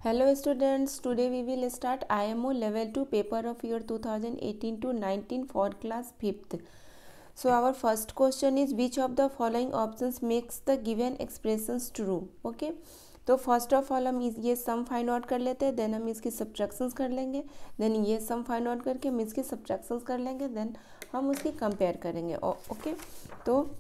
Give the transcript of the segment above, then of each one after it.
Hello students, today we will start IMO level 2 paper of year 2018 to 19 for class 5th. So our first question is which of the following options makes the given expressions true. Okay, तो first of all हम ये sum find out कर लेते हैं, then हम इसकी subtractions कर लेंगे, देन ये सम फाइंड आउट करके हम इसकी सब्ट्रैक्शंस कर लेंगे, देन हम उसकी कंपेयर करेंगे. ओके, तो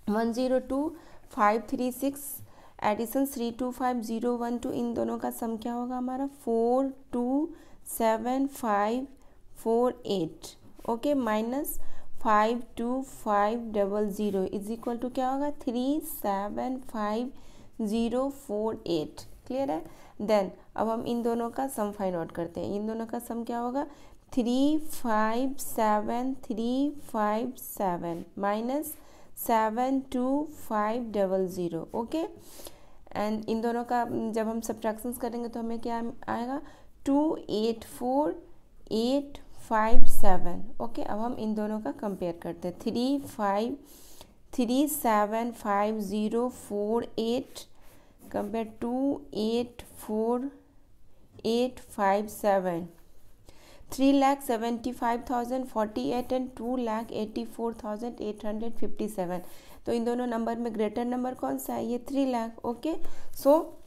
102,536 एडिशन 325,012 इन दोनों का सम क्या होगा हमारा 427,548. Okay, minus 52500 is equal to क्या होगा 375,048. क्लियर है. देन अब हम इन दोनों का सम फाइंड आउट करते हैं. इन दोनों का सम क्या होगा 357,357 माइनस 72500. ओके, एंड इन दोनों का जब हम सब्ट्रैक्शंस करेंगे तो हमें क्या आएगा 284,857. ओके, अब हम इन दोनों का कंपेयर करते हैं. 375,048 कंपेयर 284,857. 3,75,048 एंड 2,84,857. तो इन दोनों नंबर में ग्रेटर नंबर कौन सा है, ये 3 lakh. Okay, so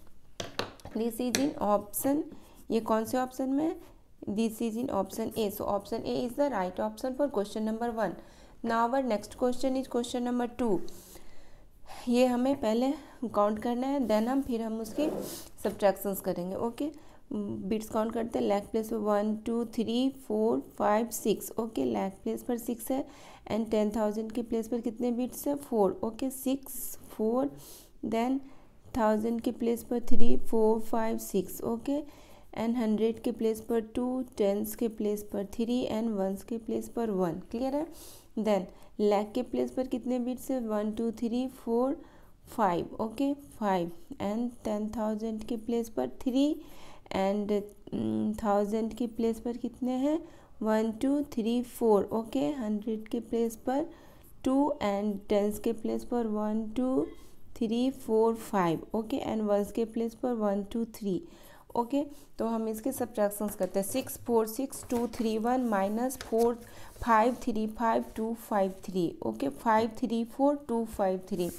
this is in option, ये कौन से ऑप्शन में, this is in option A. So option A is the right option for question number 1. Now our next question is question number 2. ये हमें पहले काउंट करना है, देन फिर हम उसकी सब्ट्रैक्शंस करेंगे. ओके, बिट्स काउंट करते हैं. लैक प्लेस पर 1 2 3 4 5 6. ओके, लैक प्लेस पर 6 है एंड 10,000 के प्लेस पर कितने बिट्स है 4. ओके, 6 4, देन 1000 के प्लेस पर 3 4 5 6. ओके, एंड 100 के प्लेस पर 2, टेंस के प्लेस पर 3 एंड वंस के प्लेस पर 1. क्लियर है. देन लैक के प्लेस पर कितने बिट्स है 1 2 3 4 5. ओके, 5 एंड 10,000 के प्लेस पर 3 एंड 1000 के प्लेस पर कितने हैं 1 2 3 4. ओके, 100 के प्लेस पर 2 एंड टेंस के प्लेस पर 1 2 3 4 5. ओके, एंड वंस के प्लेस पर 1 2 3. ओके, तो हम इसके सब्ट्रैक्शंस करते हैं. 6 4 6 2 3 1 माइनस 4 5 3 5 2 5 3. ओके, 5 3 4 2 5 3.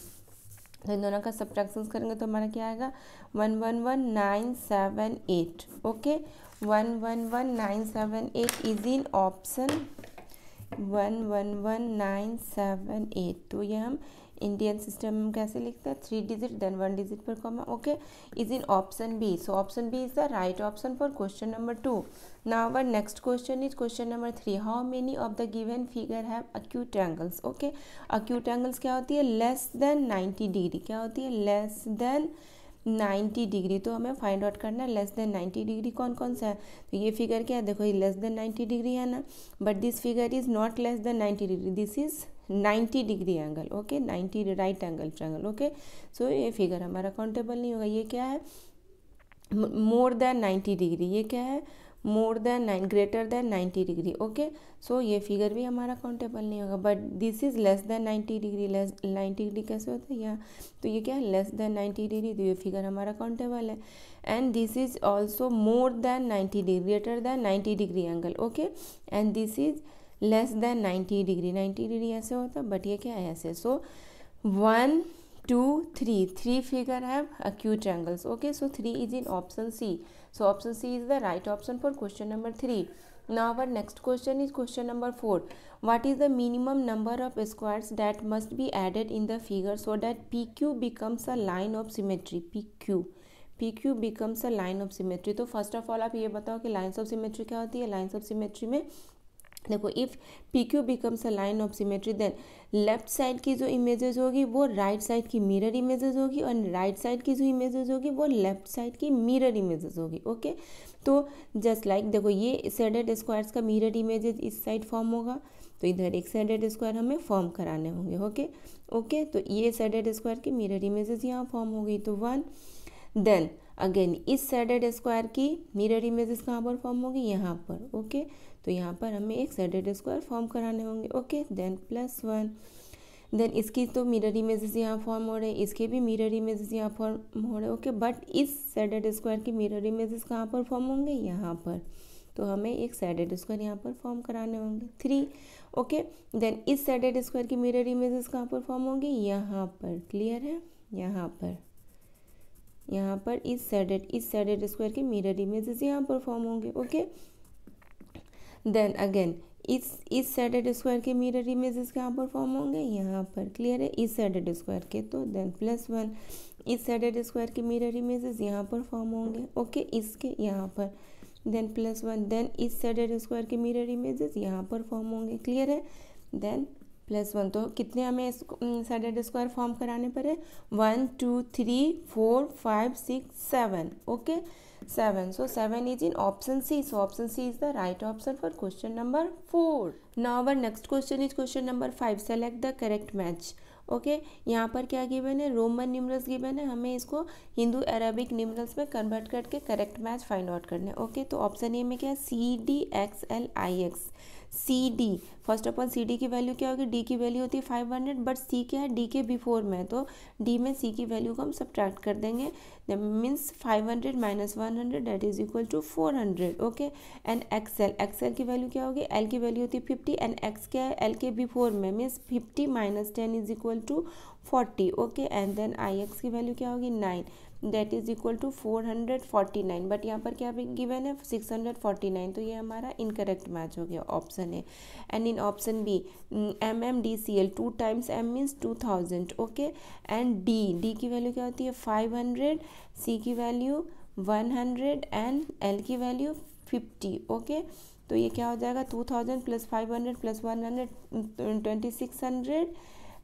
तो इन दोनों का सब्ट्रैक्शंस करेंगे तो हमारा क्या आएगा 111,978. Okay, 111,978 is in option 111,978. तो ये हम इंडियन सिस्टम में कैसे लिखते हैं 3 डिजिट देन 1 डिजिट पर comma. Okay, is in option B. So option B is the right option for question number 2. Now our next question is question number 3. How many of the given figure have acute angles. Okay, acute angles क्या होती है less than 90 degree. क्या होती है less than 90 degree. तो हमें find out करना है लेस देन 90 डिग्री कौन कौन सा है. तो ये फिगर क्या है देखो, ये लेस देन 90 डिग्री है ना, but this figure is not less than 90 degree, this is 90 degree angle. Okay, 90 right angle triangle. Okay, so ये फिगर हमारा काउंटेबल नहीं होगा. ये क्या है मोर देन 90 डिग्री. ये क्या है more than 9 greater than 90 degree. Okay, so ये फिगर भी हमारा काउंटेबल नहीं होगा. But this is less than 90 degree. Less 90 degree कैसे होता है यहाँ, तो ये क्या है लेस देन 90 डिग्री, तो ये फिगर हमारा काउंटेबल है. And this is also more than 90 degree greater than 90 degree angle. Okay, and this is less than 90 degree. 90 degree ऐसे होता है बट ये क्या है ऐसे. सो 1 2 3 figure have acute angles. Okay, so 3 is in option C. So option C is the right option for question number 3. Now our next question is question number 4. What is the minimum number of squares that must be added in the figure so that PQ becomes a line of symmetry. PQ becomes a line of symmetry. तो first of all आप ये बताओ कि lines of symmetry क्या होती है. Lines of symmetry में देखो if P Q becomes a line of symmetry then left side की जो इमेजेस होगी वो राइट साइड की मिरर इमेजेस होगी और राइट साइड की जो इमेजेस होगी वो लेफ्ट साइड की मिरर इमेजेस होगी. ओके, तो जस्ट लाइक देखो ये शेडेड स्क्वायर्स का मिरर इमेजेस इस साइड फॉर्म होगा तो इधर एक शेडेड स्क्वायर हमें फॉर्म कराने होंगे. ओके, तो ये शेडेड स्क्वायर की मिरर इमेजेस यहाँ फॉर्म हो गई तो 1. देन अगेन इस शेडेड स्क्वायर की मिरर इमेजेस कहाँ पर फॉर्म होगी यहाँ पर. ओके, तो यहाँ पर हमें एक शेडेड स्क्वायर फॉर्म कराने होंगे. Okay, then +1. देन इसकी तो मिरर इमेजेस यहाँ फॉर्म हो रहे हैं, इसके भी मिरर इमेजेस यहाँ फॉर्म हो रहे हैं, ओके। बट इस सेडेड स्क्वायर की मिरर इमेजेस कहाँ पर फॉर्म होंगे, यहाँ पर। तो हमें एक सेडेड स्क्वायर यहाँ पर फॉर्म कराने होंगे 3, ओके। देन इस सेडेड स्क्वायर की मिरर इमेजेस कहाँ पर फॉर्म होंगे, यहाँ पर, क्लियर है, यहाँ पर इस सेडेड स्क्वायर की मिरर इमेजेस यहाँ पर फॉर्म होंगे, ओके। देन अगेन इस सेडेड स्क्वायर के मिरर इमेजेस कहाँ पर फॉर्म होंगे, यहाँ पर, क्लियर है, इस सेडेड स्क्वायर के। तो देन +1 इस सेडेड स्क्वायर के मिरर इमेजेस यहाँ पर फॉर्म होंगे, ओके, इसके यहाँ पर। देन +1 देन इस सेडेड स्क्वायर के मिरर इमेजेस यहाँ पर फॉर्म होंगे, क्लियर है। देन +1 तो कितने हमें सेडेड स्क्वायर फॉर्म कराने पर है, 1 2 3 4 5 6 7, okay, 7. So 7 is in option C. So option C is the right option for question number 4. Now our next question is question number 5. Select the correct match. Okay यहाँ पर क्या given है, Roman numerals given है, हमें इसको Hindu Arabic numerals में convert करके correct match find out करना है, ओके। तो ऑप्शन ए में क्या है, CDXLIX, CD। First of all CD की वैल्यू क्या होगी, D की वैल्यू होती है 500, बट C क्या है, D के बिफोर में, तो D में C की वैल्यू को हम सब्ट्रैक्ट कर देंगे, means 500 - 100 that is equal to 400, okay. And XL की वैल्यू क्या होगी, L की वैल्यू होती है 50, एंड X क्या है, L के बिफोर में, means 50 - 10 is equal to 40, okay. And then IX की वैल्यू क्या होगी, 9 that is equal to 449, but यहाँ पर क्या गिवन है, 649, तो ये हमारा इनकरेक्ट मैच हो गया option A. And in option B MMDCL 2 times M means 2000, okay. And D की वैल्यू क्या होती है 500, C की वैल्यू 100 एंड L की वैल्यू 50, ओके। तो ये क्या हो जाएगा, 2000 + 500 + 100 2600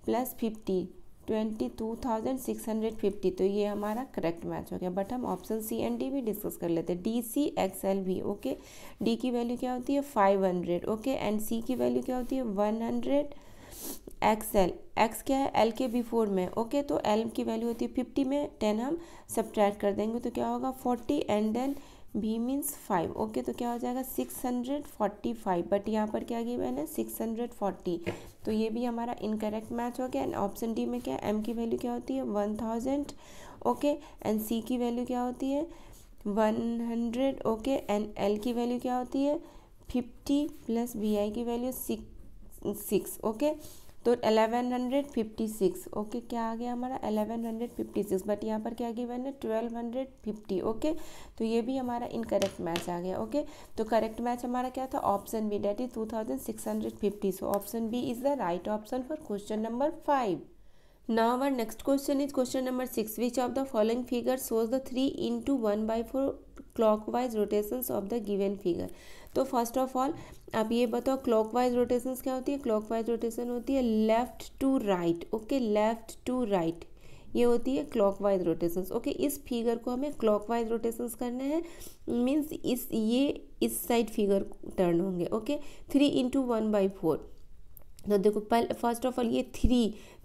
+ 50 22,650, तो ये हमारा करेक्ट मैच हो गया। बट हम ऑप्शन सी एंड डी भी डिस्कस कर लेते हैं, DCXL भी, ओके। डी की वैल्यू क्या होती है 500, ओके, एंड सी की वैल्यू क्या होती है 100, XL X क्या है, L के बिफोर में, ओके। तो L की वैल्यू होती है 50 में 10 हम सब्ट्रैक्ट कर देंगे, तो क्या होगा 40, and then B means 5, okay. तो क्या हो जाएगा 645, बट यहाँ पर क्या गिवन है 640, तो ये भी हमारा इनकरेक्ट मैच हो गया। एंड ऑप्शन डी में क्या है, M की वैल्यू क्या होती है 1000, ओके, एंड C की वैल्यू क्या होती है 100, ओके, एंड L की वैल्यू क्या होती है 50 + BI की वैल्यू 6, ओके। तो 1156, ओके, क्या आ गया हमारा 1156, बट यहाँ पर क्या गिवन है 1250, ओके। तो ये भी हमारा इनकरेक्ट मैच आ गया, ओके। तो करेक्ट मैच हमारा क्या था, option B, date is 2650। So option B is the right option for question number 5. Now our next question is question number 6. Which of the following figure shows the 3 into 1/4 clockwise rotations of the given figure? तो first of all आप ये बताओ clockwise rotations क्या होती है, clockwise rotation होती है left to right, okay, left to right, ये होती है क्लॉकवाइज रोटेशंस, ओके। इस फिगर को हमें क्लॉकवाइज रोटेशंस करने हैं, मीन्स इस साइड फिगर टर्न होंगे, ओके। 3 into 1/4, तो देखो पहले फर्स्ट ऑफ ऑल ये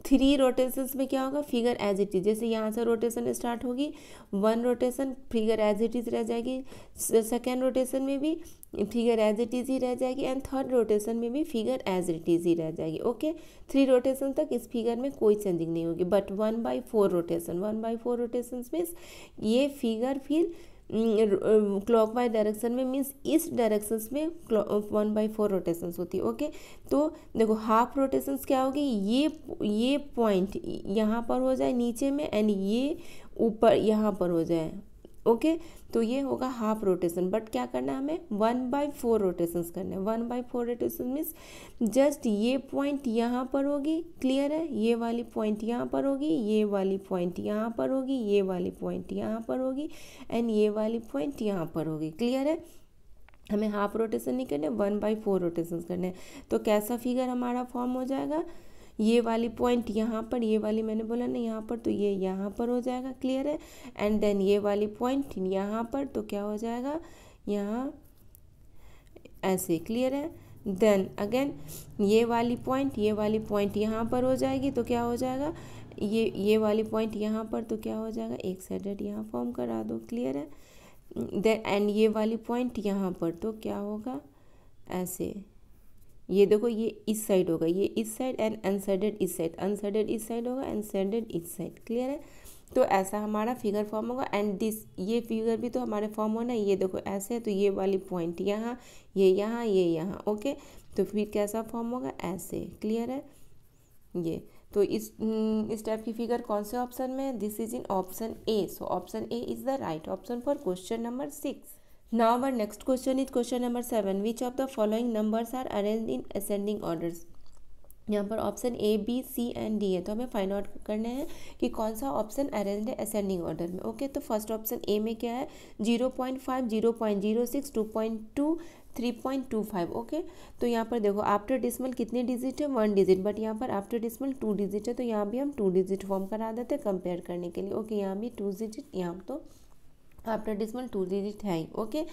थ्री रोटेशंस में क्या होगा, फिगर एज इट इज, जैसे यहाँ से रोटेशन स्टार्ट होगी 1 rotation, figure as it is रह जाएगी, सेकेंड रोटेशन में भी फिगर एज इट इज ही रह जाएगी, एंड थर्ड रोटेशन में भी फिगर एज इट इज ही रह जाएगी, ओके। 3 रोटेशन तक इस फिगर में कोई चेंजिंग नहीं होगी, बट 1/4 रोटेशन मीन्स ये फिगर फिर क्लॉकवाइज डायरेक्शन में, मीन्स इस डायरेक्शंस में 1/4 रोटेशंस होती है, ओके। तो देखो हाफ रोटेशंस क्या होगी, ये पॉइंट यहाँ पर हो जाए नीचे में, एंड ये ऊपर यहाँ पर हो जाए, ओके। तो ये होगा हाफ रोटेशन, बट क्या करना है हमें 1/4 रोटेशंस करना है। 1/4 रोटेशन मीन्स जस्ट ये पॉइंट यहाँ पर होगी, क्लियर है, ये वाली पॉइंट यहाँ पर होगी, ये वाली पॉइंट यहाँ पर होगी, ये वाली पॉइंट यहाँ पर होगी, एंड ये वाली पॉइंट यहाँ पर होगी, क्लियर है। हमें हाफ रोटेशन नहीं करने, 1/4 रोटेशंस करने हैं। तो कैसा फिगर हमारा फॉर्म हो जाएगा, ये वाली पॉइंट यहाँ पर, ये वाली मैंने बोला ना यहाँ पर, तो ये यहाँ पर हो जाएगा, क्लियर है। एंड देन ये वाली पॉइंट यहाँ पर, तो क्या हो जाएगा यहाँ ऐसे, क्लियर है। देन अगेन ये वाली पॉइंट यहाँ पर हो जाएगी, तो क्या हो जाएगा ये वाली पॉइंट यहाँ पर, तो क्या हो जाएगा एक साइडेड यहाँ फॉर्म करा दो, क्लियर है। देन एंड ये वाली पॉइंट यहाँ पर, तो क्या होगा ऐसे, ये देखो ये इस साइड होगा, ये इस साइड, एंड अनसाइडेड इस साइड, अनसाइडेड इस साइड होगा, अनसाइडेड इस साइड। क्लियर है? तो ऐसा हमारा फिगर फॉर्म होगा। एंड दिस, ये फिगर भी तो हमारे फॉर्म होना है। ये देखो ऐसे है, तो ये वाली पॉइंट यहाँ, ये यहाँ, ये यहाँ। ओके, तो फिर कैसा फॉर्म होगा? ऐसे। क्लियर है? ये तो इस टाइप की फिगर कौन से ऑप्शन में है? This is in option A. So option A is the right option for question number 6। Now our next question is question number 7. Which of the following numbers are arranged in ascending orders? यहाँ पर option A, B, C and D है, तो हमें find out करने हैं कि कौन सा ऑप्शन अरेंज्ड है असेंडिंग ऑर्डर में। ओके, तो फर्स्ट ऑप्शन ए में क्या है? 0.5, 0.06, 2.2, 3.25। ओके, तो यहाँ पर देखो आफ्टर डिसमल कितने डिजिट है? 1 डिजिट, बट यहाँ पर आफ्टर डिसमल 2 डिजिट है, तो यहाँ भी हम 2 डिजिट फॉर्म करा देते हैं कंपेयर करने के लिए। ओके, यहाँ भी 2 डिजिट, यहाँ तो आफ्टर डिसमल 2 डिजिट है ही। ओके,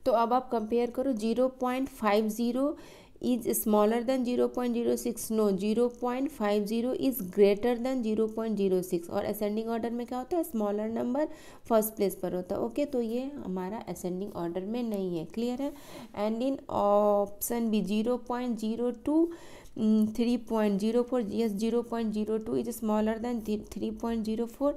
तो अब आप कंपेयर करो। 0.50 इज स्मॉलर देन 0.06। नो, 0.50 इज ग्रेटर देन 0.06। और असेंडिंग ऑर्डर में क्या होता है? स्मॉलर नंबर फर्स्ट प्लेस पर होता है। ओके, तो ये हमारा असेंडिंग ऑर्डर में नहीं है। क्लियर है? And in option B 0.02, 3.04, yes 0.02 is smaller than 3.04,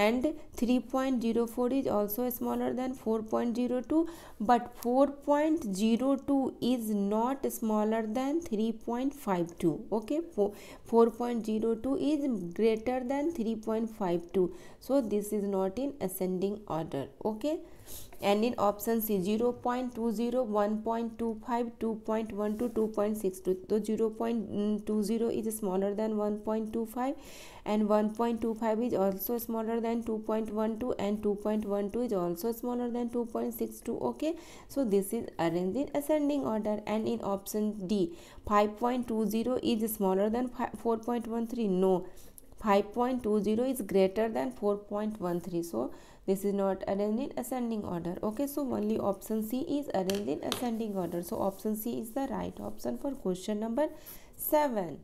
and 3.04 is also smaller than 4.02, but 4.02 is not smaller than 3.52. okay, 4.02 is greater than 3.52, so this is not in ascending order. Okay, and in option C 0.20, 1.25, 2.12, 2.62. So 0.20 is smaller than 1.25, and 1.25 is also smaller than 2.12, and 2.12 is also smaller than 2.62. okay, so this is arranged in ascending order. And in option D 5.20 is smaller than 4.13. no, 5.20 is greater than 4.13, so this is not arranged in ascending order. Okay, so only option C is arranged in ascending order, so option C is the right option for question number 7.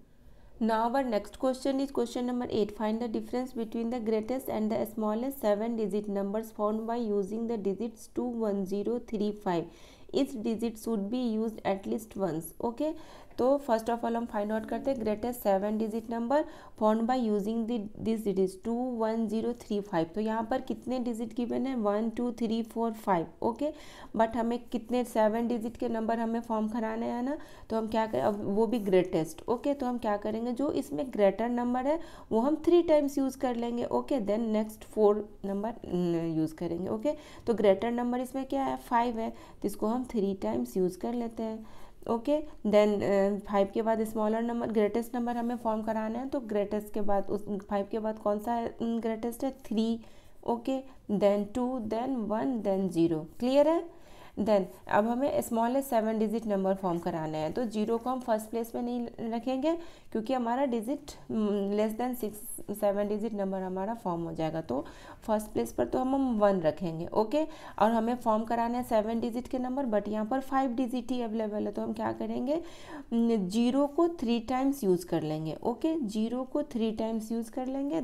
Now our next question is question number 8. Find the difference between the greatest and the smallest 7-digit numbers found by using the digits 21035. Each digit should be used at least once. Okay, तो first of all हम find out करते हैं greatest 7 digit number found by using this digit 21035. तो यहाँ पर कितने digit given है? 1 2 3 4 5. Okay, but हमें कितने 7 डिजिट के नंबर हमें फॉर्म कराने हैं ना, तो हम क्या करें, अब वो भी ग्रेटेस्ट. ओके, तो हम क्या करेंगे, जो इसमें ग्रेटर नंबर है वो हम 3 टाइम्स यूज़ कर लेंगे. Okay, then next 4 number use करेंगे. ओके, तो ग्रेटर नंबर इसमें क्या है? 5 है, तो इसको हम 3 टाइम्स यूज़ कर लेते हैं. ओके, देन 5 के बाद स्मॉलर नंबर ग्रेटेस्ट नंबर हमें फॉर्म कराना है, तो ग्रेटेस्ट के बाद उस 5 के बाद कौन सा ग्रेटेस्ट है? 3. Okay, then 2, then 1, then 0. Clear है? देन अब हमें स्मॉलेस्ट 7 डिजिट नंबर फॉर्म कराना है, तो 0 को हम फर्स्ट प्लेस में नहीं रखेंगे क्योंकि हमारा digit less than 7 digit number हमारा फॉर्म हो जाएगा, तो फर्स्ट प्लेस पर तो हम 1 रखेंगे. ओके, और हमें फॉर्म कराना है 7 डिजिट के नंबर, बट यहाँ पर 5 डिजिट ही अवेलेबल है, तो हम क्या करेंगे, 0 को 3 टाइम्स यूज़ कर लेंगे. ओके, 0 को 3 टाइम्स यूज़ कर लेंगे.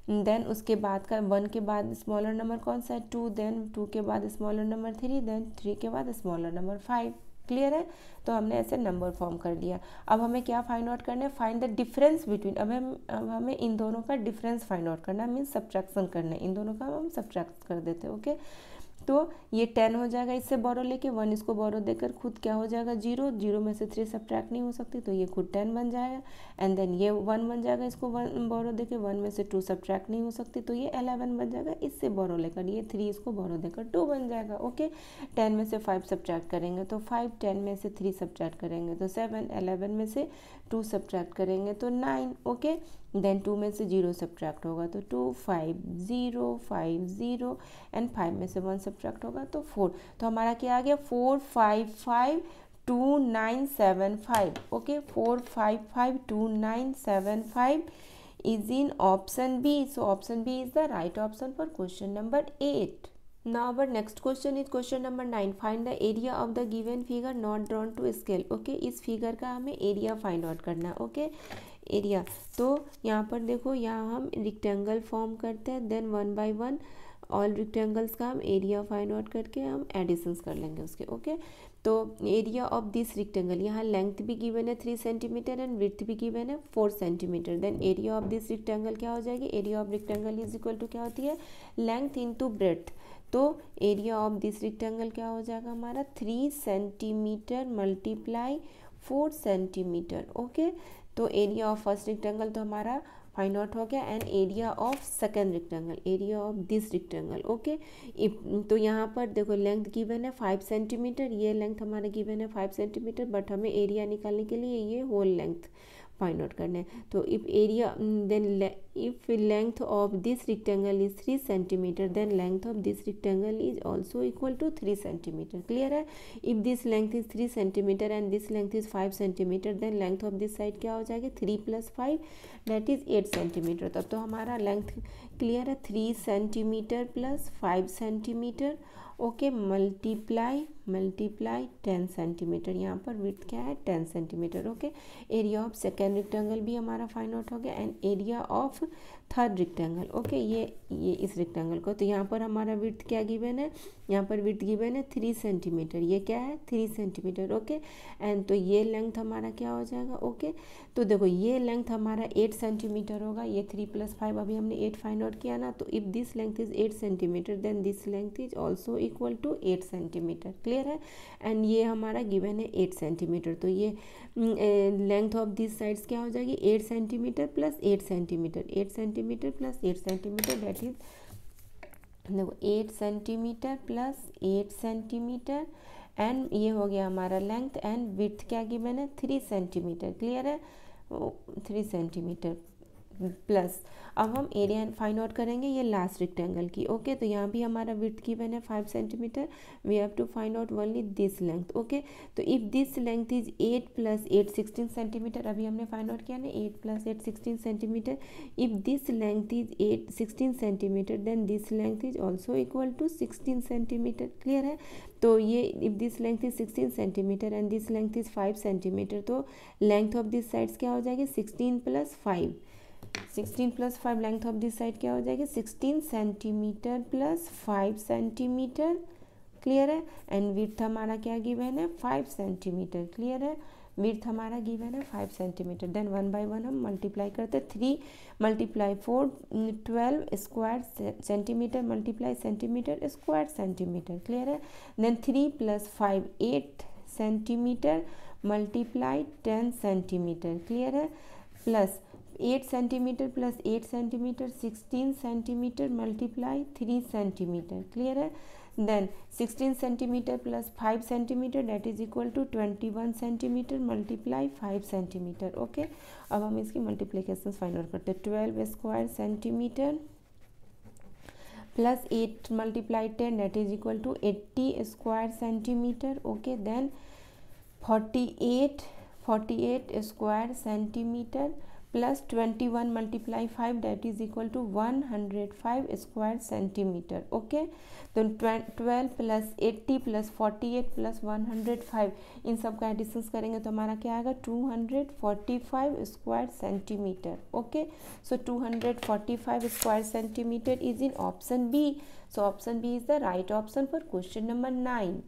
देन उसके बाद का 1 के बाद स्मॉलर नंबर कौन सा है? 2. देन 2 के बाद स्मॉलर नंबर 3. देन 3 के बाद स्मॉलर नंबर 5. क्लियर है? तो हमने ऐसे नंबर फॉर्म कर लिया. अब हमें क्या फाइंड आउट करना है? Find the difference between. अब हमें इन दोनों का डिफरेंस फाइंड आउट करना है, मीन्स सब्ट्रैक्शन करना है. इन दोनों का हम सब्ट्रैक्ट कर देते हैं. ओके, तो ये 10 हो जाएगा इससे बोरो लेके, 1 इसको बोरो देकर खुद क्या हो जाएगा? 0. 0 में से 3 सब्ट्रैक्ट नहीं हो सकती, तो ये खुद 10 बन जाएगा. एंड देन ये 1 बन जाएगा, इसको 1 बोरो देकर 1 में से 2 सब्ट्रैक्ट नहीं हो सकती, तो ये 11 बन जाएगा इससे बोरो लेकर. ये 3 इसको बोरो देकर 2 बन जाएगा. ओके, 10 में से 5 सब्ट्रैक्ट करेंगे तो 5, 10 में से 3 सब्ट्रैक्ट करेंगे तो 7, 11 में से 2 सब्ट्रैक्ट करेंगे तो 9. ओके, देन 2 में से 0 सब्ट्रैक्ट होगा तो 2, 5 0 5 0, एंड 5 में से 1 सब्ट्रैक्ट होगा तो 4. तो हमारा क्या आ गया? 4 5 5 2 9 7 5. Okay, 4 5 5 2 9 7 5 is in option B. So option B is the right option for question number 8. Now our next question is question number 9. Find the area of the given figure not drawn to scale. Okay, इस figure का हमें area find out करना है. Okay, area तो यहाँ पर देखो, यहाँ हम रेक्टेंगल फॉर्म करते हैं, देन 1 by 1 ऑल रेक्टेंगल्स का हम एरिया फाइंड आउट करके हम एडिशंस कर लेंगे उसके। ओके, तो एरिया ऑफ दिस रेक्टेंगल, यहाँ लेंथ भी गिवन है 3 सेंटीमीटर एंड विड्थ भी गिवन है 4 centimetre. Then area of this rectangle क्या हो जाएगी, area of rectangle is equal to क्या होती है, लेंथ इंटू ब्रेड्थ। तो एरिया ऑफ दिस रेक्टेंगल क्या हो जाएगा हमारा 3 सेंटीमीटर मल्टीप्लाई 4 सेंटीमीटर। ओके, तो एरिया ऑफ फर्स्ट रेक्टेंगल तो हमारा फाइंड आउट हो गया and area of second rectangle, area of this rectangle. Okay, तो यहाँ पर देखो लेंथ गिवन है 5 सेंटीमीटर, ये लेंथ हमारा गिवन है 5 सेंटीमीटर, बट हमें एरिया निकालने के लिए ये होल लेंथ फाइंड आउट करना है। तो if area then if length of this rectangle is 3 centimetre then length of this rectangle is also equal to 3 centimetre. Clear है। If this length is 3 centimetre and this length is 5 centimetre then length of this side क्या हो जाएगी 3 + 5 that is 8 centimetre. तब तो हमारा length clear है 3 centimetre + 5 centimetre. Okay, multiply 10 centimetre, यहाँ पर विड्थ क्या है 10 centimetre. Okay, area of second rectangle भी हमारा फाइंड आउट हो गया and area of third rectangle. Okay, ये इस रेक्टेंगल को, तो यहाँ पर हमारा विड्थ क्या गिवन है, यहाँ पर विड्थ गिवन है 3 सेंटीमीटर, ये क्या है 3 सेंटीमीटर। ओके, एंड तो ये लेंथ हमारा क्या हो जाएगा। ओके, तो देखो ये लेंथ हमारा 8 सेंटीमीटर होगा, ये 3 + 5 अभी हमने 8 फाइंड आउट किया ना, तो if this length is 8 centimetre then this length is also equal to 8 centimetre. Clear है। एंड ये हमारा गिवन है 8 सेंटीमीटर, तो ये लेंथ ऑफ दिस साइड्स क्या हो जाएगी 8 centimetre + 8 centimetre, 8 centimetre + 8 centimetre that is देखो 8 सेंटीमीटर + 8 सेंटीमीटर एंड ये हो गया हमारा लेंथ एंड विड्थ क्या गिवन है 3 सेंटीमीटर। क्लियर है, 3 सेंटीमीटर प्लस अब हम एरिया फाइंड आउट करेंगे ये लास्ट रेक्टेंगल की। ओके, तो यहाँ भी हमारा विड्थ गिवन है 5 centimetre, we have to find out only this length. Okay, तो if this length is 8 + 8 16 centimetre, अभी हमने फाइंड आउट किया ना 8 + 8 16 centimetre. If this length is 8 16 centimetre then this length is also equal to 16 centimetre. Clear है। तो ये if this length is 16 centimetre and this length is 5 centimetre, तो length of this sides क्या हो जाएगी 16 + 5, 16 + 5 length of this side क्या हो जाएगी 16 सेंटीमीटर + 5 सेंटीमीटर। क्लियर है। एंड विड्थ हमारा क्या गिवन है 5 सेंटीमीटर। क्लियर है, विड्थ हमारा गिवन है 5 सेंटीमीटर। देन 1 बाय 1 हम मल्टीप्लाई करते, 3 × 4 12 square centimetre multiply centimetre square centimetre. Clear है। Then 3 + 5 8 centimetre multiply 10 centimetre. Clear है, plus 8 centimetre + 8 centimetre 16 centimetre multiply 3 centimetre. Clear है। Then 16 centimetre + 5 centimetre that is equal to 21 centimetre multiply 5 centimetre. Okay, अब हम इसकी multiplication find out करते हैं। 12 square centimetre + 8 × 10 that is equal to 80 square centimetre. Okay, then 48 square centimetre + 21 × 5 that is equal to 105 square centimetre. Okay, तो 12 + 80 + 48 + 105 इन सब का editions करेंगे तो हमारा क्या आएगा 245 square centimetre. Okay, so 245 square centimetre is in option B. So option B is the right option for question number 9.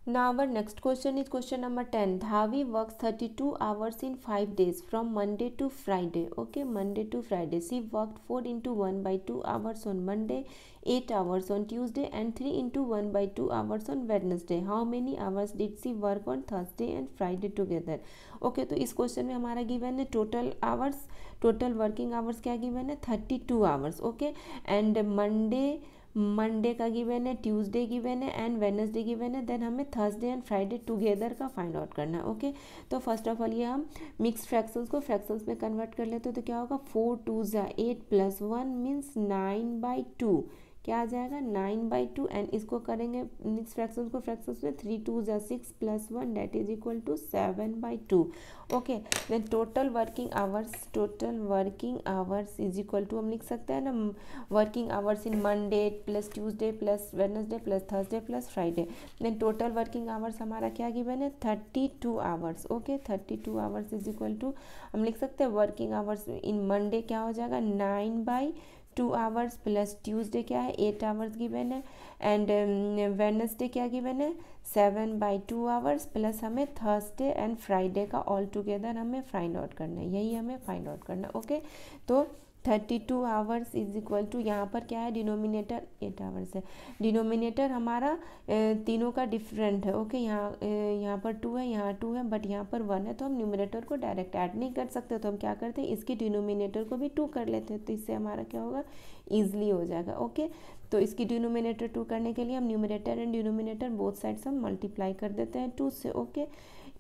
Now our next question is question number 10. Dhavi works 32 hours in 5 days from Monday to Friday. Okay, Monday to Friday. She worked 4 × 1/2 hours on Monday, 8 hours on Tuesday and 3 × 1/2 hours on Wednesday. How many hours did she work on Thursday and Friday together? Okay, तो इस question में हमारा given है total hours, total working hours क्या given है 32 hours. Okay, and Monday का given है, Tuesday given है एंड वेडनेसडे गिवन है. देन हमें थर्सडे एंड फ्राइडे टुगेदर का फाइंड आउट करना है. ओके, तो फर्स्ट ऑफ ऑल ये हम मिक्स फ्रैक्शंस को फ्रैक्शंस में कन्वर्ट कर लेते हैं. तो क्या होगा 4 2 8 + 1 मीन्स 9/2. क्या आ जाएगा 9/2 एंड इसको करेंगे मिक्स फ्रैक्शंस को फ्रैक्शंस में 3 2 6 + 1 that is equal to 7/2. Okay, then total working hours is equal to हम लिख सकते हैं ना working hours in Monday + Tuesday + Wednesday + Thursday + Friday. Then total working hours हमारा क्या गिवन है 32 hours. Okay, 32 hours is equal to हम लिख सकते हैं वर्किंग आवर्स इन मंडे क्या हो जाएगा 9/2 2 आवर्स प्लस ट्यूसडे क्या है 8 आवर्स गिवन है, एंड वेडनेसडे क्या गिवन है 7/2 आवर्स, प्लस हमें थर्सडे एंड फ्राइडे का ऑल टुगेदर हमें फाइंड आउट करना है, यही हमें फाइंड आउट करना है। ओके, तो 32 आवर्स इज इक्वल टू, यहाँ पर क्या है डिनोमिनेटर 8 आवर्स है, डिनोमिनेटर हमारा तीनों का डिफरेंट है। ओके, यहाँ पर 2 है, यहाँ 2 है, बट यहाँ पर 1 है, तो हम न्यूमरेटर को डायरेक्ट ऐड नहीं कर सकते, तो हम क्या करते हैं इसकी डिनोमिनेटर को भी 2 कर लेते हैं, तो इससे हमारा क्या होगा ईजिली हो जाएगा। ओके, तो इसकी डिनोमिनेटर 2 करने के लिए हम numerator and denominator both sides हम मल्टीप्लाई कर देते हैं 2 से। ओके,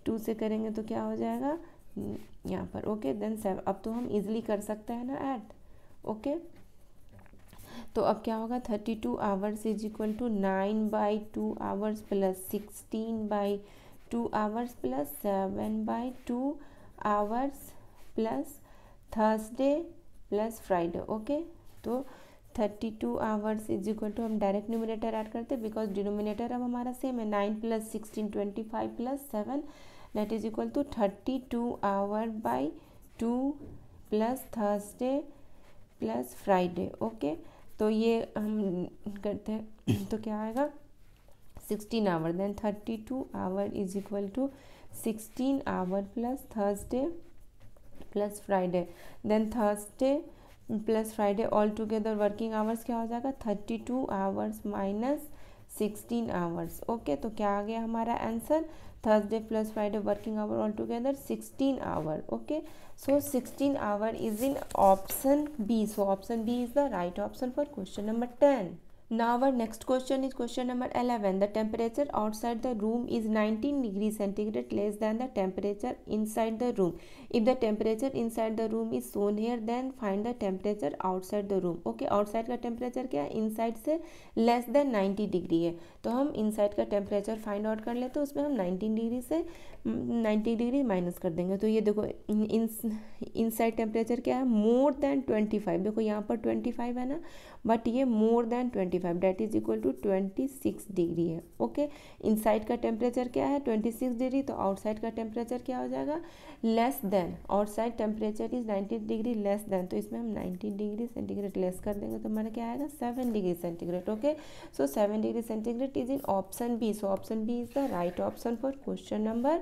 2 से करेंगे तो क्या हो जाएगा यहाँ पर। ओके, देन 7, अब तो हम इजीली कर सकते हैं ना ऐड। ओके, तो अब क्या होगा 32 hours is equal to 9/2 hours plus 16/2 hours plus 7/2 hours plus Thursday plus Friday. Okay, तो 32 आवर्स इज इक्वल टू, हम डायरेक्ट न्यूमरेटर ऐड करते हैं बिकॉज डिनोमिनेटर अब हमारा सेम है, 9 + 16 25 + 7 that is equal to 32 hour by 2 plus Thursday plus Friday. Okay, तो ये हम करते हैं तो क्या आएगा 16 hour, then 32 hour is equal to 16 hour plus Thursday plus Friday, then Thursday plus Friday all together working hours क्या हो जाएगा 32 आवर्स माइनस 16 आवर्स। ओके, तो क्या आ गया हमारा answer, Thursday plus Friday working hour all together 16 hour. Okay, so 16 hour is in option B, so option B is the right option for question number 10. Now our next question is question number 11. The temperature outside the room is 19 degrees centigrade less than the temperature inside the room. If the temperature inside the room is shown here, then find the temperature outside the room. Okay, outside का temperature क्या है, inside से less than 90 degree है, तो हम inside का temperature find out कर लेते हैं, उसमें हम 19 डिग्री से 90 डिग्री माइनस कर देंगे। तो ये देखो इनसाइड टेम्परेचर क्या है मोर देन 25, देखो यहाँ पर 25 है ना, बट ये more than 25 that is equal to 26 degree है। ओके, इनसाइड का टेम्परेचर क्या है 26 डिग्री, तो आउटसाइड का टेम्परेचर क्या हो जाएगा less than, outside temperature is 90 degree less than, तो इसमें हम 90 डिग्री सेंटीग्रेड लेस कर देंगे, तो हमारा क्या आएगा 7 degree centigrade. Okay, so 7 degree centigrade is in option B, so option B is the right option for question number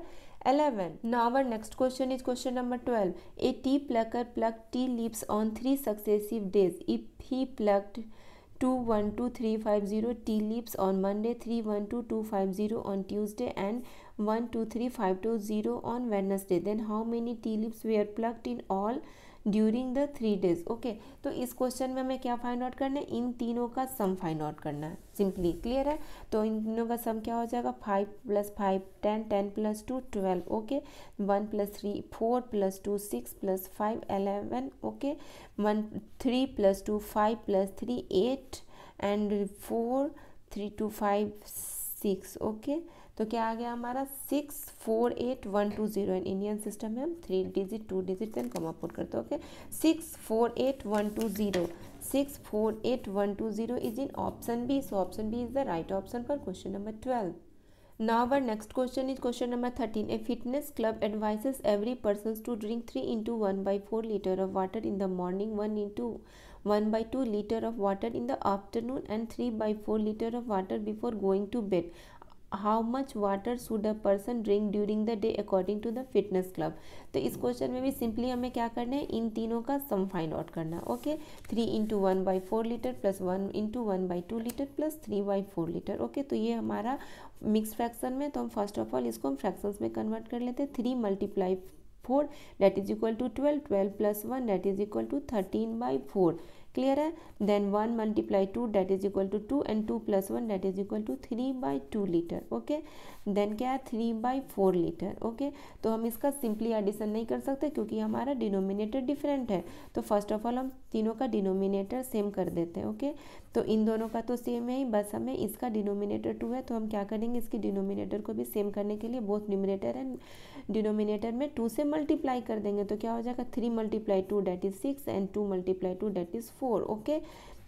11. Now our next question is question number 12. A tea plucker plucked tea leaves on 3 successive days. If he plucked 212,350 tea leaves on Monday, 312,250 on Tuesday and 123,520 on Wednesday, then how many tea leaves were plucked in all during the 3 days। Okay, तो इस question में हमें क्या find out करना है, इन तीनों का sum find out करना है, सिंपली क्लियर है। तो इन तीनों का सम क्या हो जाएगा 5 + 5 10, 10 + 2 12। ओके, 1 + 3 4 + 2 6 + 5 11। Okay, 3 + 2 5 + 3 8 and 4 3 2 5 6। ओके, तो क्या आ गया हमारा 6 4 8 1 2 0, एंड इंडियन सिस्टम में हम 3 digit 2 digit and comma put करते हैं। Okay, 6 4 8 1 2 0, 6 4 8 1 2 0 is in option B, so option B is the right option for question number 12. Now our next question is question number 13. A fitness club advises every person to drink 3 into 1/4 liter of water in the morning, 1 into 1/2 liter of water in the afternoon, and 3/4 liter of water before going to bed. How much water should a person drink during the day according to the fitness club? तो इस question में भी simply हमें क्या करना है, इन तीनों का सम फाइंड आउट करना है। Okay, 3 into 1/4 litre plus 1 into 1/2 litre plus 3/4 litre. Okay, तो ये हमारा मिक्स फ्रैक्शन में, तो हम फर्स्ट ऑफ ऑल इसको हम फ्रैक्शंस में कन्वर्ट कर लेते हैं। 3 × 4 that is equal to 12, 12 + 1 that is equal to 13/4। Clear है, then 1 × 2 that is equal to 2, and 2 + 1 that is equal to 3/2 litre. Okay, then क्या है 3/4 लीटर। ओके, तो हम इसका सिंपली एडिशन नहीं कर सकते क्योंकि हमारा डिनोमिनेटर डिफरेंट है, तो फर्स्ट ऑफ ऑल हम तीनों का डिनोमिनेटर सेम कर देते हैं। ओके, तो इन दोनों का तो सेम है ही, बस हमें इसका डिनोमिनेटर 2 है, तो हम क्या करेंगे इसकी डिनोमिनेटर को भी सेम करने के लिए बोथ न्यूमरेटर एंड डिनोमिनेटर में 2 से मल्टीप्लाई कर देंगे, तो क्या हो जाएगा 3 × 2 that is 6 and 2 × 2 that is 4। Okay,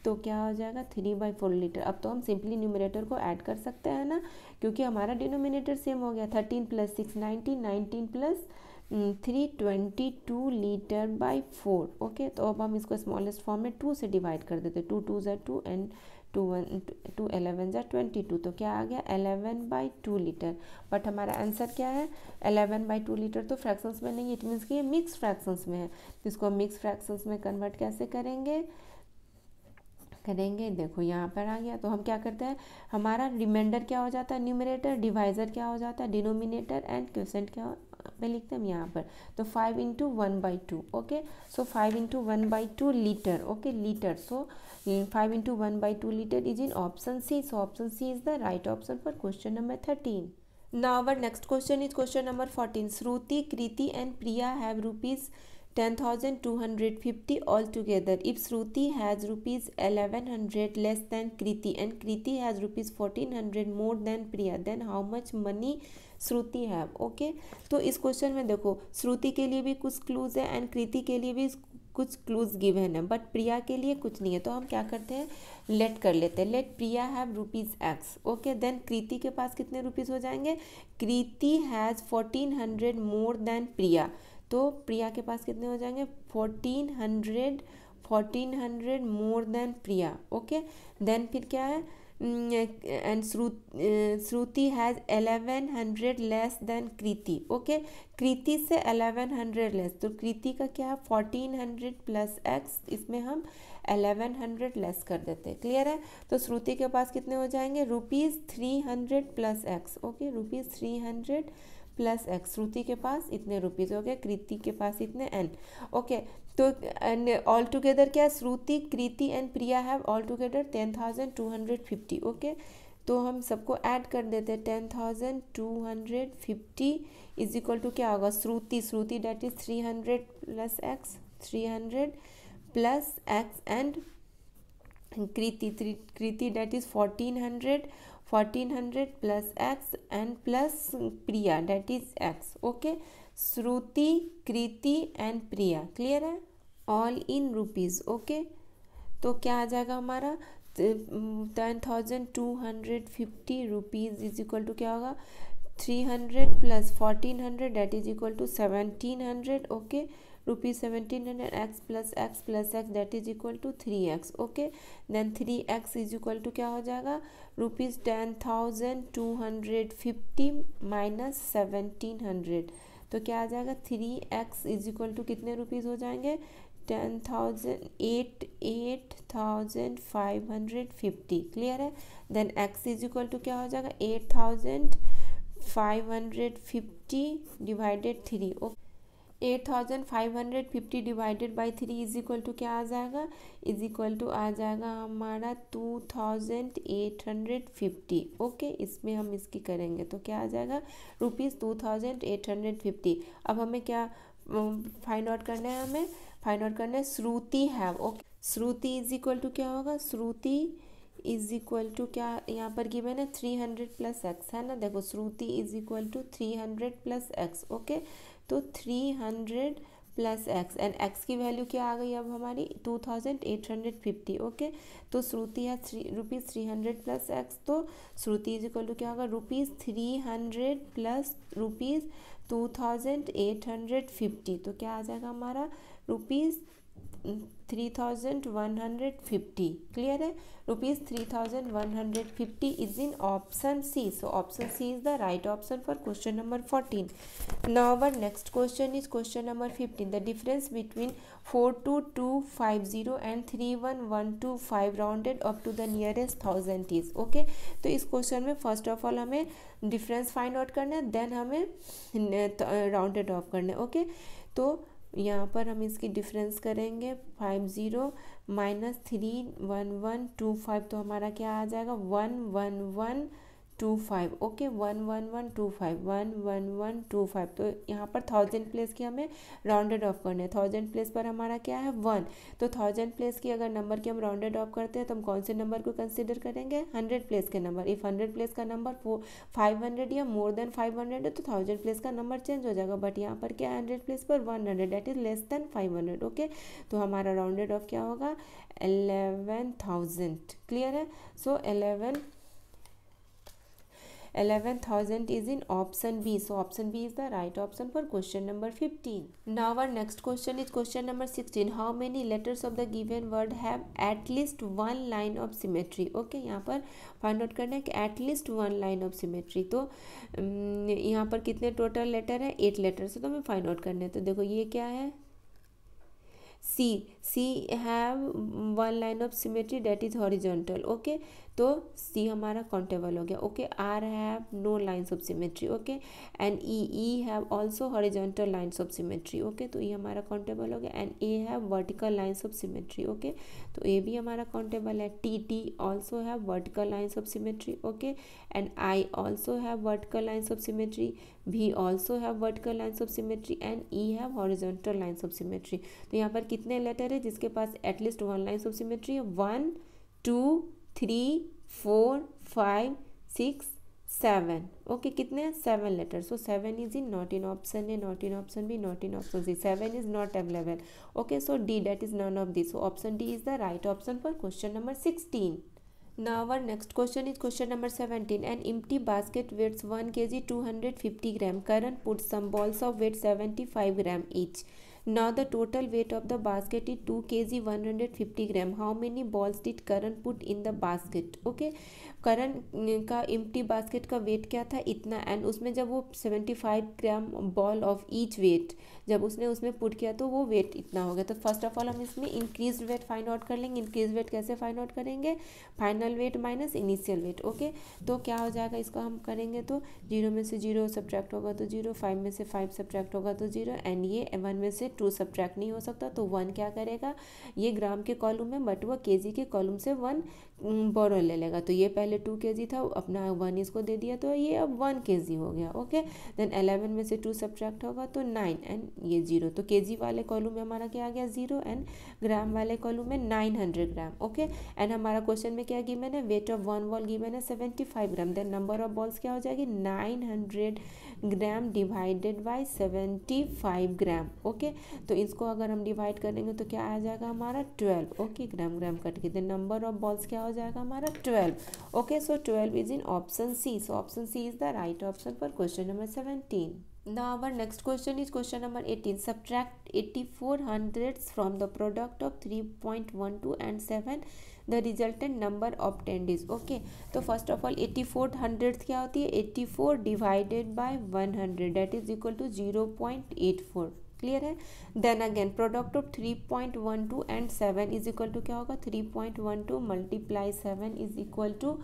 तो क्या हो जाएगा 3/4 लीटर। अब तो हम सिंपली न्यूमरेटर को ऐड कर सकते हैं ना, क्योंकि हमारा डिनोमिनेटर सेम हो गया। 13 + 6 19, 19 + 322 लीटर बाई 4। ओके, तो अब हम इसको स्मॉलेस्ट फॉर्म में 2 से डिवाइड कर देते, 2 2 ज़ा 2 एंड 2 11 ज़ा 22, तो क्या आ गया 11/2 लीटर। बट हमारा आंसर क्या है 11/2 लीटर, तो फ्रैक्शंस में नहीं, इट मीन्स कि ये मिक्स फ्रैक्शंस में है। तो इसको मिक्स फ्रैक्शंस में कन्वर्ट कैसे करेंगे, देखो यहाँ पर आ गया। तो हम क्या करते हैं, हमारा रिमाइंडर क्या हो जाता है न्यूमरेटर, डिवाइजर क्या हो जाता है डिनोमिनेटर, एंड क्वोशेंट क्या पे लिखते हैं हम यहाँ पर। तो 5 × 1/2। Okay, so 5 × 1/2 litre. Okay, litre, so 5 × 1/2 litre is in option C. So option C is the right option for question number 13. Now our next question is question number 14. Shruti, Kriti and Priya have rupees 10,250 altogether. If Shruti has rupees 1100 less than Kriti and Kriti has rupees 1400 more than Priya, then how much money Shruti have. Okay, तो इस question में देखो श्रुति के लिए भी कुछ clues है and कृति के लिए भी कुछ क्लूज गिवन है, बट प्रिया के लिए कुछ नहीं है। तो हम क्या करते हैं, लेट कर लेते हैं, let Priya have rupees X. Okay, then Kriti के पास कितने रुपीज़ हो जाएंगे, कृति हैज़ 1400 मोर देन प्रिया, तो प्रिया के पास कितने हो जाएंगे 1400 more than Priya. Okay, then फिर क्या है, and Shruti has 1100 less than Kriti. Okay, Kriti से 1100 लेस, तो कृति का क्या है 1400 प्लस एक्स, इसमें हम 1100 लेस कर देते हैं। क्लियर है, तो श्रुति के पास कितने हो जाएंगे ₹300 plus X. Okay, ₹300 plus X, Shruti के पास इतने रुपीज़ हो गए, कृति के पास इतने एन। ओके, तो एंड ऑल टुगेदर क्या, Shruti, Kriti and Priya have all together 10,250। Okay, तो हम सबको ऐड कर देते हैं, 10,250 इज इक्वल टू क्या होगा, Shruti that is 300 plus X, 300 plus X, and Kriti that is 1400 plus X and plus Priya that is X. Okay, Shruti, Kriti and Priya, clear है, ऑल इन रुपीज़। ओके, तो क्या आ जाएगा हमारा 10,250 रुपीज़ इज इक्वल टू क्या होगा 300 plus 1400 that is equal to 1700। Okay, ₹1700, x plus x that is equal to 3x। Okay, then 3x is equal to क्या हो जाएगा ₹10,250 माइनस 1700, तो क्या आ जाएगा 3x इज इक्वल टू कितने रुपीज़ हो जाएंगे 8,550। क्लियर है, then x is equal to क्या हो जाएगा 8,550 divided 3। Okay, 8,550 divided by 3 is equal to क्या आ जाएगा, इज इक्वल टू आ जाएगा हमारा 2,850। ओके, इसमें हम इसकी करेंगे तो क्या आ जाएगा ₹2,850। अब हमें क्या फाइंड आउट करना है, हमें फाइंड आउट करना है Shruti have. Okay, Shruti is equal to क्या होगा, श्रुति इज इक्वल टू क्या यहाँ पर गिवन है 300 प्लस एक्स है ना, देखो Shruti is equal to 300 plus X. Okay, तो 300 प्लस एक्स एंड एक्स की वैल्यू क्या आ गई अब हमारी 2,850। ओके, तो श्रुति है ₹300 प्लस एक्स, तो श्रुति इज इक्वल टू क्या होगा ₹300 प्लस ₹2,850, तो क्या आ जाएगा हमारा ₹3,150। क्लियर है, ₹3,150 is in option C. So option C is the right option for question number 14. Now our next question is question number 15. The difference between 42250 and 31125 rounded up to the nearest thousand is. Okay, तो इस question में first of all हमें difference find out करना है, then हमें rounded off करना है। Okay, तो यहाँ पर हम इसकी डिफरेंस करेंगे 50 माइनस 31125, तो हमारा क्या आ जाएगा 11125। ओके, 11125, तो यहाँ पर 1000 प्लेस की हमें राउंडेड ऑफ करना है। 1000 प्लेस पर हमारा क्या है 1, तो 1000 प्लेस की अगर नंबर की हम राउंडेड ऑफ करते हैं तो हम कौन से नंबर को कंसिडर करेंगे 100 प्लेस के नंबर। इफ 100 प्लेस का नंबर 500 या मोर देन 500 है तो 1000 प्लेस का नंबर चेंज हो जाएगा, बट यहाँ पर क्या 100 प्लेस पर 100 that is less than 500। Okay, तो हमारा राउंडेड ऑफ क्या होगा 11,000। क्लियर है, सो 11,000 is in option B. So option B is the right option for question number 15. Now our next question is question number 16. How many letters of the given word have at least one line of symmetry? Okay, यहाँ पर find out करना है कि at least one line of symmetry. तो यहाँ पर कितने total letter है? 8 लेटर से तो हमें फाइंड आउट करने हैं. तो देखो ये क्या है? C have one line of symmetry that is horizontal. Okay, तो C हमारा काउंटेबल हो गया. Okay, R have no lines of symmetry. Okay, and E have also horizontal lines of symmetry. Okay, तो E हमारा काउंटेबल हो गया. And A have vertical lines of symmetry. Okay, तो A भी हमारा काउंटेबल है. T also have vertical lines of symmetry. Okay, and I also have vertical lines of symmetry. V also have vertical lines of symmetry. And E have horizontal lines of symmetry. तो यहाँ पर कितने letter है जिसके पास at least one lines of symmetry है? 1 2 3 4 5 6 7. Okay, कितने हैं? 7 letters. So 7 is in not in option A, not in option B, not in option C. 7 is not available. Okay, so D that is none of this. So option D is the right option for question number 16. Now our next question is question number 17. An empty basket weighs 1 kg 250 gram. Karan puts some balls of weight 75 gram each. Now the total weight of the basket is 2 kg 150 gram. How many balls did Karan put in the basket? Okay, करण का empty basket का wait क्या था? इतना. And उसमें जब वो 75 ग्राम ball of each wait जब उसने उसमें पुट किया तो वो वेट इतना हो गया. तो फर्स्ट ऑफ ऑल हम इसमें इंक्रीज वेट फाइंड आउट कर लेंगे. इंक्रीज वेट कैसे फाइंड आउट करेंगे? Final weight minus initial weight. Okay, तो क्या हो जाएगा इसको हम करेंगे तो 0 में से 0 सब्ट्रैक्ट होगा तो 0, 5 में से 5 सब्ट्रैक्ट होगा तो 0, एंड ये 1 में से 2 सब्ट्रैक्ट नहीं हो सकता तो 1 क्या करेगा? ये ग्राम के कॉलम में बट वह केजी के कॉलम से 1 बोरो ले लेगा. तो ये पहले 2 kg था, अपना 1 इसको दे दिया तो ये अब 1 kg हो गया. ओके, देन 11 में से 2 सब्ट्रैक्ट होगा तो 9 एंड ये 0. तो kg वाले कॉलम में हमारा क्या आ गया? 0, एंड ग्राम वाले कॉलम में 900 ग्राम. ओके, एंड हमारा क्वेश्चन में क्या गिवन है? वेट ऑफ 1 बॉल गिवन है 75 ग्राम. देन नंबर ऑफ बॉल्स क्या हो जाएगी? 900 gram divided by 75 gram. Okay, तो इसको अगर हम डिवाइड करेंगे तो क्या आ जाएगा हमारा? 12. ओके, ग्राम ग्राम कट के देन नंबर ऑफ बॉल्स क्या हो जाएगा हमारा? 12. Okay, so 12 is in option C. So option C is the right option for question number 17. Now our next question is question number 18. Subtract 84 hundredths from the product of 3.12 and 7. The resultant number of 10 is. Okay, तो first of all 84 hundredths क्या होती है? 84 divided by 100 that is equal to 0.84. Clear है? Then again product of 3.12 and 7 is equal to क्या होगा? 3.12 multiply 7 is equal to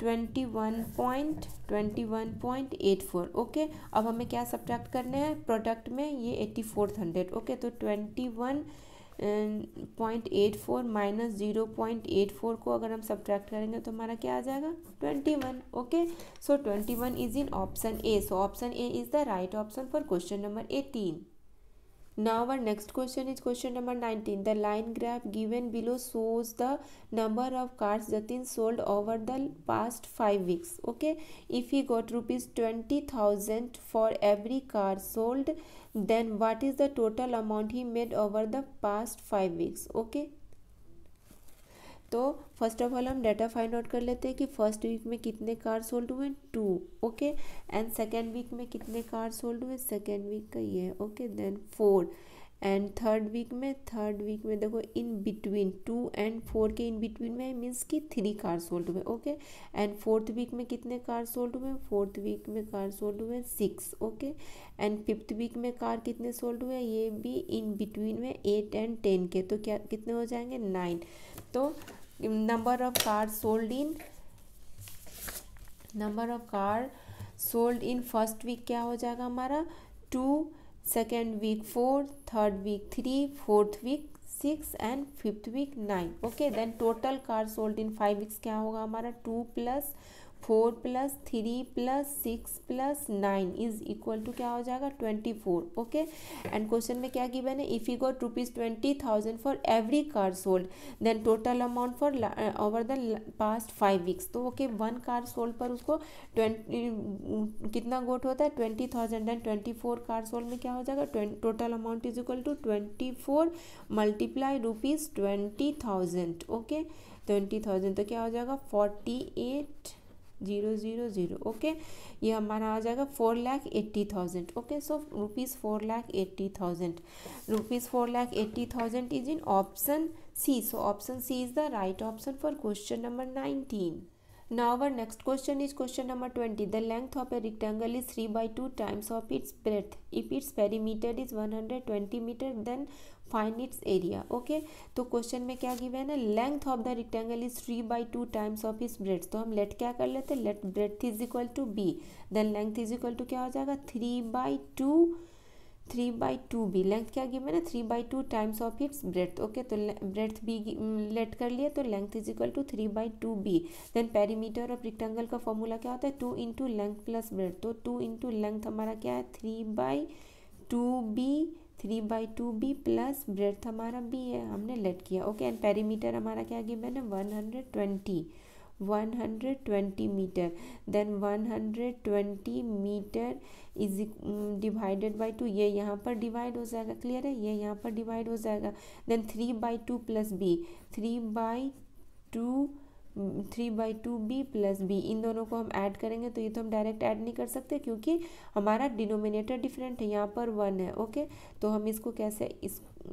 21.84. Okay, अब हमें क्या सब्ट्रैक्ट करने हैं प्रोडक्ट में? ये 8400. ओके, तो 21.84 माइनस 0.84 को अगर हम सब्ट्रैक्ट करेंगे तो हमारा क्या आ जाएगा? 21. Okay, so 21 is in option A. So option A is the right option for question number 18. Now our next question is question number 19. The line graph given below shows the number of cars Jatin sold over the past 5 weeks. Okay, if he got rupees 20,000 for every car sold, then what is the total amount he made over the past 5 weeks? Okay, तो first of all हम data find out कर लेते हैं कि first week में कितने car sold हुए? 2. Okay, and second week में कितने कार सोल्ड हुए? सेकेंड वीक का ये. Okay, then 4. And third week में देखो इन बिटवीन 2 एंड 4 के इन बिटवीन में मीन्स कि 3 कार सोल्ड हुए. ओके, एंड फोर्थ वीक में कितने कार सोल्ड हुए? फोर्थ वीक में कार सोल्ड हुए 6. ओके, एंड फिफ्थ वीक में कार कितने सोल्ड हुए? ये भी इन बिटवीन में 8 एंड 10 के. तो क्या कितने हो जाएंगे? 9. तो number of car sold in first week क्या हो जाएगा हमारा? 2, second week 4, third week 3, fourth week 6 and fifth week 9. Okay, then total car sold in 5 weeks क्या होगा हमारा? 2 + 4 + 3 + 6 + 9 इज इक्वल टू क्या हो जाएगा? 24. ओके, एंड क्वेश्चन में क्या गिवन है? If you got rupees 20,000 for every car sold then total amount for over the past 5 weeks. तो ओके, 1 कार सोल्ड पर उसको 20 कितना गोट होता है? 20,000. एंड 24 कार सोल्ड में क्या हो जाएगा? Total amount is equal to 24 multiply rupees 20,000. Okay, 20,000 तो क्या हो जाएगा? 48 000 ओके। ये हमारा आ जाएगा 4,80,000 okay. So ₹4,80,000 ₹4,80,000 is in option C. So option C is the right option for question number 19. Now our next question is question number 20. The length of a rectangle is 3/2 times of its breadth. If its perimeter is 120 meter, then find its area. Okay, तो question में क्या given है ना, length of the rectangle is 3/2 times of its breadth. तो हम let क्या कर लेते हैं, let breadth is equal to B, then length is equal to क्या हो जाएगा 3/2 बी। लेंथ क्या गिवन है 3/2 times of its breadth. Okay, तो ब्रेथ बी लेट कर लिए, तो length is equal to 3/2 B. Then perimeter of rectangle का फॉर्मूला क्या होता है 2 इंटू लेंथ प्लस ब्रेथ। तो 2 इंटू लेंथ हमारा क्या है 3/2 बी प्लस ब्रेथ हमारा बी है, हमने लेट किया। ओके, एंड पेरीमीटर हमारा क्या गिवन है 120 metre. Then 120 metre is divided by 2, ये यहाँ पर डिवाइड हो जाएगा, क्लियर है, ये यहाँ पर डिवाइड हो जाएगा। Then 3/2 plus B, 3/2 B plus B, इन दोनों को हम ऐड करेंगे। तो ये तो हम डायरेक्ट ऐड नहीं कर सकते क्योंकि हमारा डिनोमिनेटर डिफरेंट है, यहाँ पर 1 है। ओके, तो हम इसको कैसे,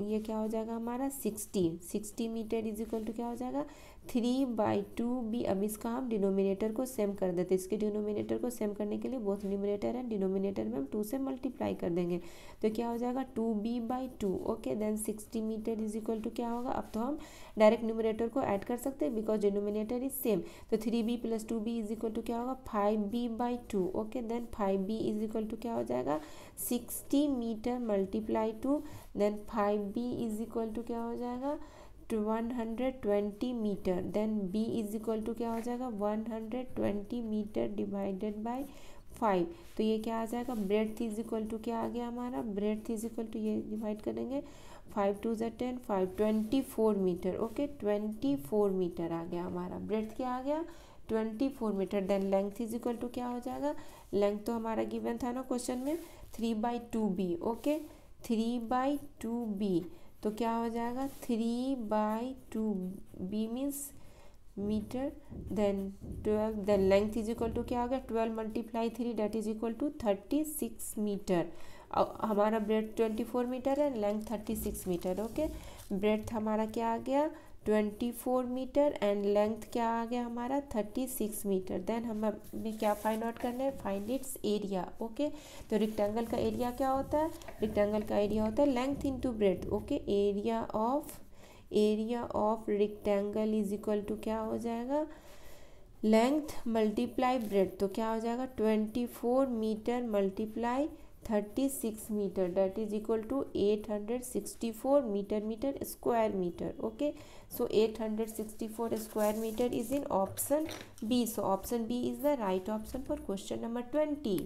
ये क्या हो जाएगा हमारा 60 मीटर इज इक्वल टू क्या हो जाएगा 3/2 बी। अब इसका हम डिनोमिनेटर को सेम कर देते हैं। इसके डिनोमिनेटर को सेम करने के लिए बोथ न्यूमरेटर एंड डिनोमिनेटर में हम 2 से मल्टीप्लाई कर देंगे, तो क्या हो जाएगा 2b/2। Okay, then 60 metre is equal to क्या होगा, अब तो हम डायरेक्ट न्यूमरेटर को ऐड कर सकते हैं बिकॉज डिनोमिनेटर इज सेम। तो 3b plus 2b is equal to क्या होगा 5b/2। Okay, then 5b is equal to क्या हो जाएगा 60 metre multiply 2, then 5b is equal to क्या हो जाएगा 120 metre. Then b is equal to क्या हो जाएगा 120 मीटर डिवाइडेड बाय 5। तो ये क्या आ जाएगा ब्रेड्थ इज इक्वल टू क्या आ गया हमारा, ब्रेड्थ इज इक्वल टू ये डिवाइड करेंगे 5 2 = 10, 5 24 मीटर। ओके, 24 मीटर आ गया हमारा, ब्रेड्थ क्या आ गया 24 metre. Then length is equal to क्या हो जाएगा, लेंथ तो हमारा गिवन था ना क्वेश्चन में 3/2 बी। ओके, 3/2 बी, तो क्या हो जाएगा 3/2 B means metre. Then 12, then length is equal to क्या हो गया 12 × 3 that is equal to 36 metre. हमारा ब्रेथ 24 मीटर है, लेंथ 36 मीटर। ओके, ब्रेथ हमारा क्या आ गया 24 मीटर एंड लेंथ क्या आ गया हमारा 36 मीटर। देन हमें क्या फाइंड आउट करना है, फाइंड इट्स एरिया। ओके, तो रेक्टेंगल का एरिया क्या होता है, रेक्टेंगल का एरिया होता है length into breadth. Okay, area of rectangle is equal to क्या हो जाएगा लेंथ मल्टीप्लाई ब्रेथ। तो क्या हो जाएगा 24 metre multiply 36 metre that is equal to 864 metre square metre. Okay, so 864 square metre is in option B. So option B is the right option for question number 20.